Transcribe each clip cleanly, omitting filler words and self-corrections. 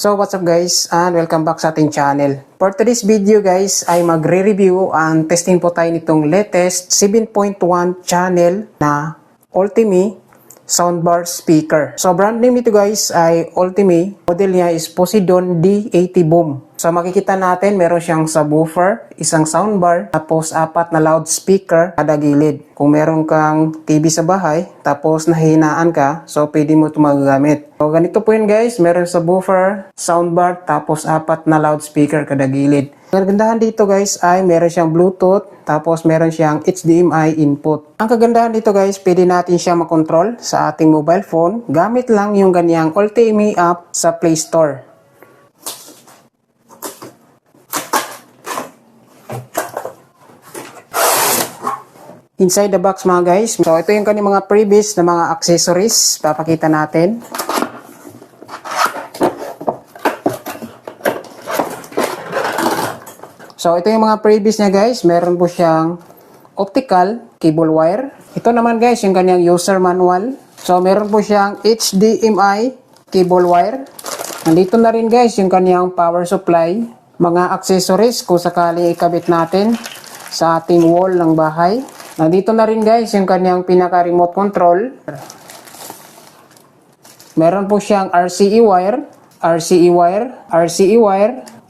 So what's up guys and welcome back sa ating channel. For today's video guys ay magre-review and testing po tayo nitong latest 7.1 channel na Ultimi soundbar speaker. So brand name nito guys ay Ultimi. Model niya is Poseidon D80 Boom. So makikita natin meron siyang subwoofer, isang soundbar, tapos 4 na loudspeaker kada gilid. Kung meron kang TV sa bahay, tapos nahihinaan ka, so pwede mo ito magagamit. So ganito po yun guys, meron subwoofer, soundbar, tapos 4 na loudspeaker kada gilid. Ang kagandahan dito guys ay meron siyang Bluetooth, tapos meron siyang HDMI input. Ang kagandahan dito guys, pwede natin siya makontrol sa ating mobile phone gamit lang yung ganyang Ultimi app sa Play Store. Inside the box mga guys, so ito yung kanyang mga previous na mga accessories, papakita natin. So ito yung mga previous niya guys, meron po siyang optical cable wire. Ito naman guys yung kanyang user manual. So meron po siyang HDMI cable wire. Nandito na rin guys yung kanyang power supply, mga accessories kung sakaling ikabit natin sa ating wall ng bahay. Nandito na rin guys yung kanyang pinaka remote control. Meron po siyang RCE wire,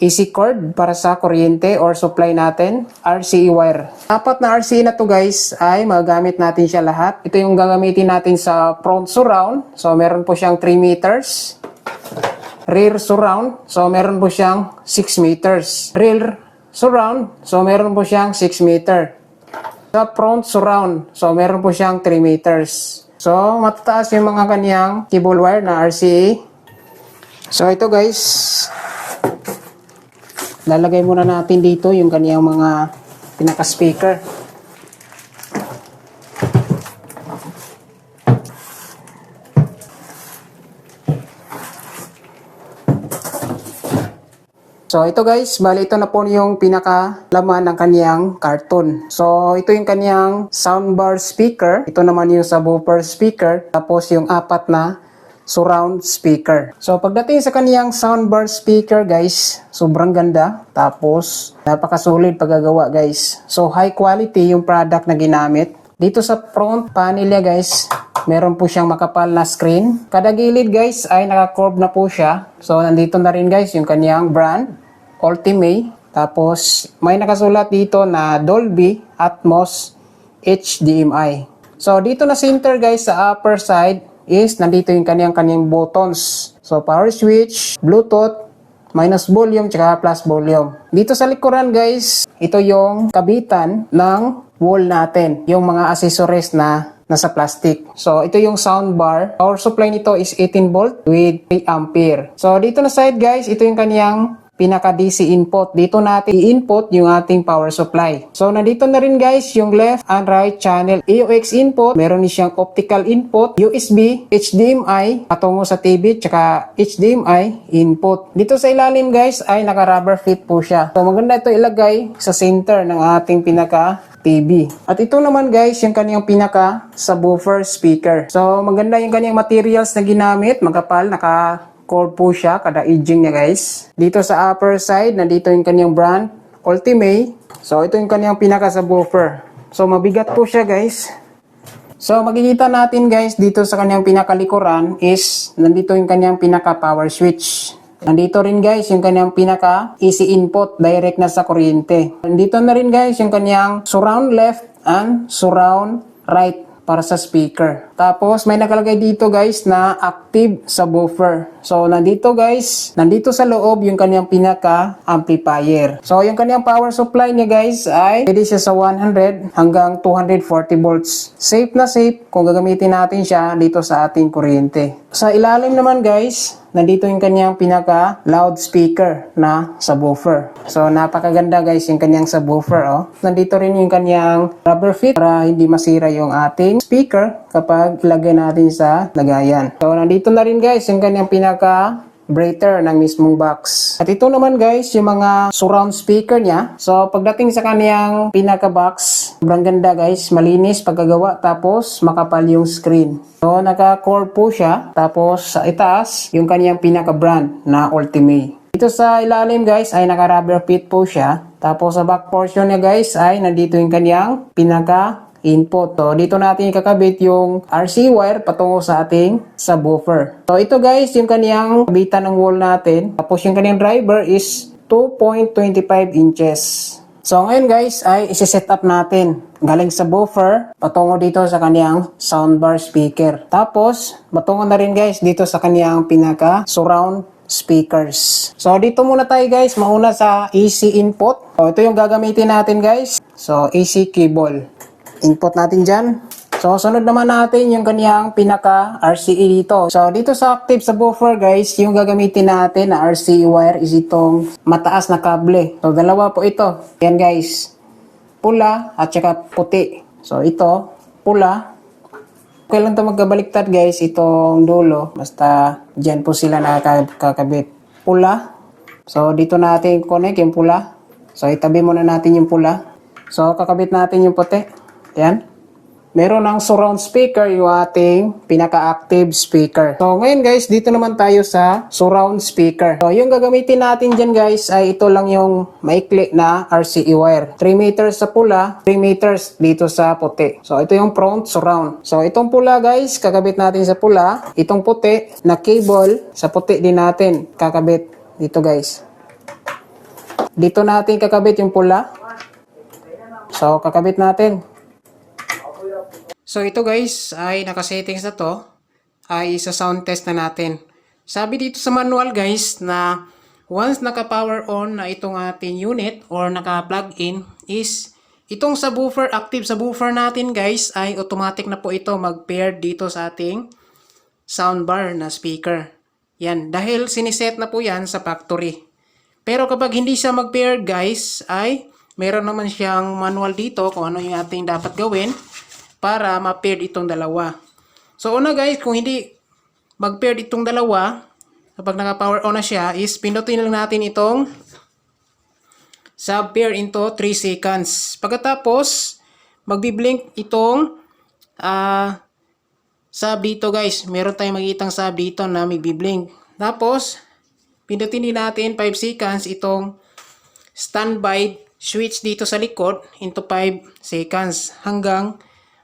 AC cord para sa kuryente or supply natin, RCE wire. 4 na RCE na to guys ay magagamit natin siya lahat. Ito yung gagamitin natin sa front surround. So meron po siyang 3 meters. Rear surround. So meron po siyang 6 meters. Rear surround. So meron po siyang 6 meter. Sa front surround, so meron po siyang 3 meters. So, matataas yung mga kanyang cable wire na RCA. So, ito guys, lalagay muna natin dito yung kanyang mga pinaka-speaker. So ito guys, bali ito na po yung pinaka laman ng kaniyang karton. So ito yung kaniyang soundbar speaker. Ito naman yung subwoofer speaker. Tapos yung 4 na surround speaker. So pagdating sa kaniyang soundbar speaker guys, sobrang ganda. Tapos napakasulit paggagawa guys. So high quality yung product na ginamit. Dito sa front panel niya guys, meron po siyang makapal na screen. Kada gilid guys ay naka-curve na po siya. So nandito na rin guys yung kaniyang brand, Ultimi. Tapos may nakasulat dito na Dolby Atmos HDMI. So dito na center guys sa upper side is nandito yung kaniyang buttons. So power switch, Bluetooth, minus volume, tsaka plus volume. Dito sa likuran guys, ito yung kabitan ng wall natin. Yung mga accessories na nasa plastic. So, ito yung soundbar. Power supply nito is 18 volt with 3 ampere. So, dito na side guys, ito yung kaniyang pinaka DC input. Dito natin i-input yung ating power supply. So, nandito na rin guys yung left and right channel. AUX input, meron din siyang optical input, USB, HDMI, patungo sa TV, tsaka HDMI input. Dito sa ilalim guys ay naka-rubber fit po siya. So, maganda ito ilagay sa center ng ating pinaka TV. At ito naman guys, yung kaniyang pinaka subwoofer speaker. So, maganda yung kaniyang materials na ginamit. Magkapal, naka-curve po siya, kada edging niya guys. Dito sa upper side, nandito yung kaniyang brand, Ultimi. So, ito yung kaniyang pinaka subwoofer. So, mabigat po siya guys. So, makikita natin guys, dito sa kaniyang pinakalikuran is, nandito yung kaniyang pinaka power switch. Nandito rin guys yung kanyang pinaka AC input direct na sa kuryente. Nandito na rin guys yung kanyang surround left and surround right para sa speaker. Tapos may nakalagay dito guys na active subwoofer. So nandito guys, nandito sa loob yung kanyang pinaka amplifier. So yung kanyang power supply niya guys ay pwede siya sa 100 hanggang 240 volts. Safe na safe kung gagamitin natin siya dito sa ating kuryente. Sa ilalim naman guys, nandito yung kanyang pinaka loudspeaker na subwoofer. So napakaganda guys yung kanyang subwoofer. Oh. Nandito rin yung kanyang rubber fit para hindi masira yung ating speaker kapag ilagay natin sa lagayan. So nandito na rin guys yung kanyang pinaka breather ng mismong box. At ito naman guys yung mga surround speaker niya. So pagdating sa kanyang pinaka box, Sobrang ganda guys, malinis pagkagawa tapos makapal yung screen. So naka-core po siya, tapos sa itaas yung kaniyang pinaka-brand na Ultimate. Dito sa ilalim guys ay naka-rubber fit po siya. Tapos sa back portion niya guys ay nandito yung kaniyang pinaka-input. So dito natin kakabit yung RC wire patungo sa ating subwoofer. So ito guys yung kaniyang kabitan ng wall natin. Tapos yung kaniyang driver is 2.25 inches. So ngayon guys ay isi-set up natin galing sa buffer patungo dito sa kaniyang soundbar speaker. Tapos patungo na rin guys dito sa kaniyang pinaka surround speakers. So dito muna tayo guys, mauna sa AC input. So ito yung gagamitin natin guys. So AC cable. Input natin dyan. So sunod naman natin yung kaniyang pinaka RCA dito. So dito sa active subwoofer guys, yung gagamitin natin na RCA wire is itong mataas na kable. So dalawa po ito. Yan guys. Pula at saka puti. So ito, pula. Okay lang ito magkabaliktad guys, itong dulo. Basta dyan po sila nakakabit. Pula. So dito natin connect yung pula. So itabi muna natin yung pula. So kakabit natin yung puti. Yan. Meron ng surround speaker yung ating pinaka-active speaker. So ngayon guys, dito naman tayo sa surround speaker. So yung gagamitin natin dyan guys ay ito lang yung maikli na RCA wire. 3 meters sa pula, 3 meters dito sa puti. So ito yung front surround. So itong pula guys, kakabit natin sa pula. Itong puti na cable, sa puti din natin kakabit dito guys. Dito natin kakabit yung pula. So kakabit natin. So ito guys ay naka-settings na to, ay sa sound test na natin. Sabi dito sa manual guys na once naka-power on na itong ating unit or naka-plug in is itong subwoofer, active subwoofer natin guys ay automatic na po ito mag-pair dito sa ating soundbar na speaker. Yan, dahil siniset na po yan sa factory. Pero kapag hindi siya mag-pair guys ay meron naman siyang manual dito kung ano yung ating dapat gawin para ma-paired itong dalawa. So una guys, kung hindi mag-paired itong dalawa, kapag naka-power on na siya, is pindutin lang natin itong sub-pair into 3 seconds. Pagkatapos, magbi-blink itong sub dito guys. Meron tayong makikitang sub dito na magbi-blink. Tapos, pindutin din natin 5 seconds itong standby switch dito sa likod into 5 seconds hanggang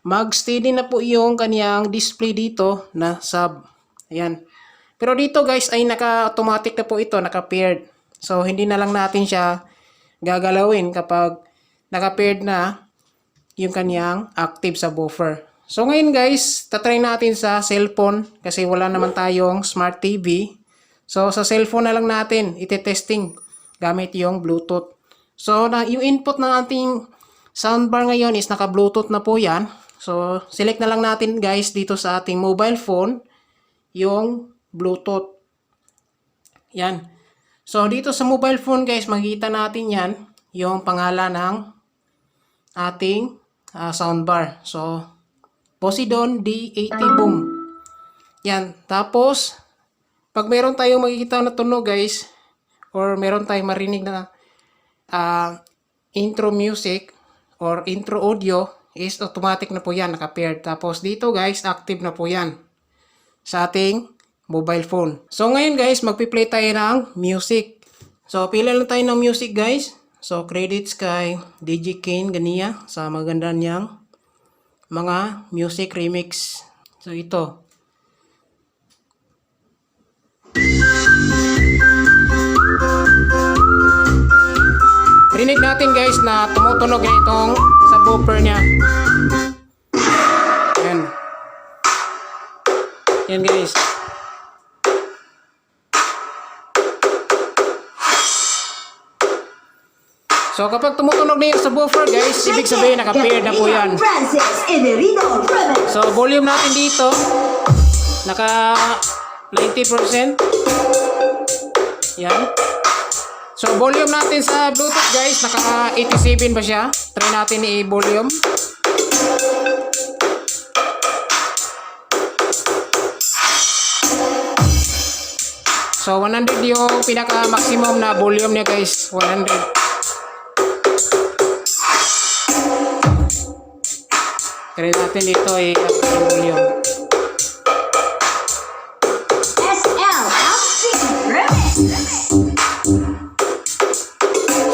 mag-steady na po yung kaniyang display dito na sub. Ayan. Pero dito guys ay naka-automatic na po ito, naka-paired. So hindi na lang natin siya gagalawin kapag naka-paired na yung kaniyang active subwoofer. So ngayon guys, tatry natin sa cellphone kasi wala naman tayong smart TV. So sa cellphone na lang natin ite-testing gamit yung Bluetooth. So yung input ng ating soundbar ngayon is naka-Bluetooth na po yan. So, select na lang natin guys dito sa ating mobile phone yung Bluetooth. Yan. So, dito sa mobile phone guys, makikita natin yan yung pangalan ng ating soundbar. So, Poseidon D80 Boom. Yan. Tapos, pag meron tayong makikita na tunog guys, or meron tayong marinig na intro music or intro audio, is automatic na po yan, naka-paired. Tapos dito guys, active na po yan sa ating mobile phone. So ngayon guys, magpi-play tayo ng music. So pila lang tayo ng music guys. So credits kay DJ Kane Gania sa maganda niyang mga music remix. So ito. Rinig natin guys na tumutunog na itong subwoofer niya. Yan. Yan guys. So kapag tumutunog na yung subwoofer guys, ibig sabihin naka-paired na po yan. So volume natin dito, naka 90%. Yan. So volume natin sa Bluetooth guys, naka 87 ba siya? Try natin i-volume. So 100 yung pinaka maximum na volume niya guys, 100. Try natin dito i-up yung volume.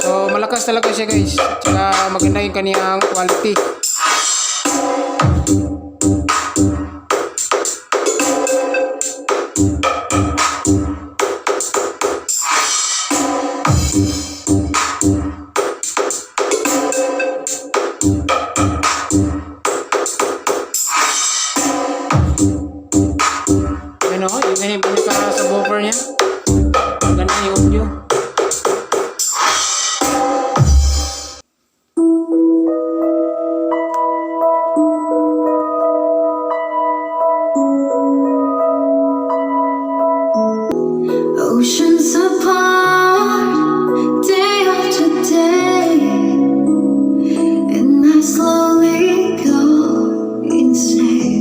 So malakas talaga siya guys. Tsaka maganda yung kaniyang quality. Ano, yung ganyan pinaka-subwoofer niya. Maganda yung audio. Oceans apart, day after day, and I slowly go insane.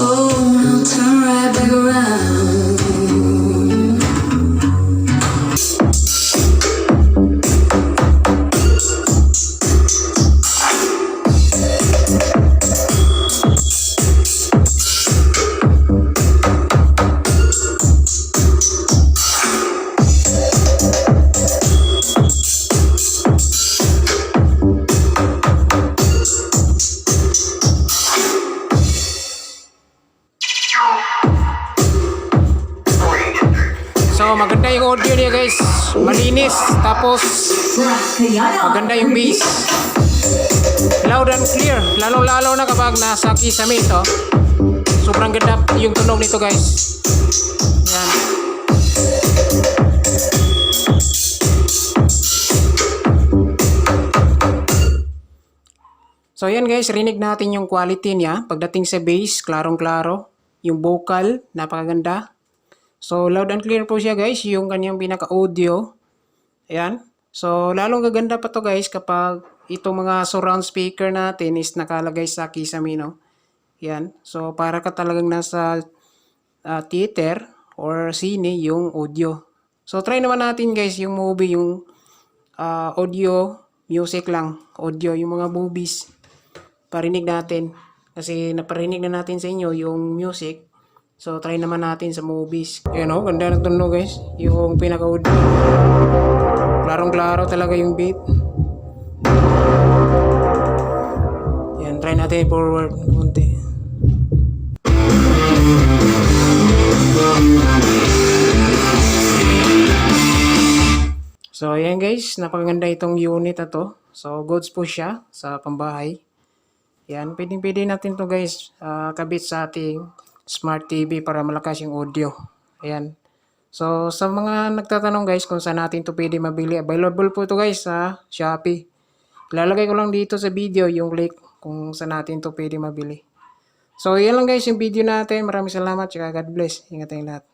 Oh, I'll turn right back around. So maganda yung audio niya guys. Malinis. Tapos maganda yung bass. Loud and clear. Lalo-lalo na kapag nasa kisame ito. Sobrang ganda yung tunog nito guys. Yan. So yan guys, rinig natin yung quality niya. Pagdating sa bass, klarong-klaro. Yung vocal, napakaganda. So loud and clear po siya guys, yung kanyang pinaka-audio. Ayan. So lalong gaganda pa to guys kapag itong mga surround speaker natin is nakalagay sa kisame, no? Yan. So para ka talagang nasa theater or sine yung audio. So try naman natin guys yung movie, yung audio, music lang. Audio, yung mga movies. Parinig natin. Kasi naparinig na natin sa inyo yung music. So try naman natin sa movies. Ayan o, ganda ng tunog guys. Yung pinaka-audio. Klarong-klaro talaga yung beat. Yan, try natin forward konti. So ayan guys, napakaganda itong unit na to. So goods po siya sa pambahay. Yan, pwede natin to guys kabit sa ating Smart TV para malakas yung audio. Ayan. So sa mga nagtatanong guys kung saan natin to pwede mabili, available po to guys sa Shopee. Ilalagay ko lang dito sa video yung link kung saan natin to pwede mabili. So yan lang guys yung video natin. Maraming salamat. God bless. Ingat tayong lahat.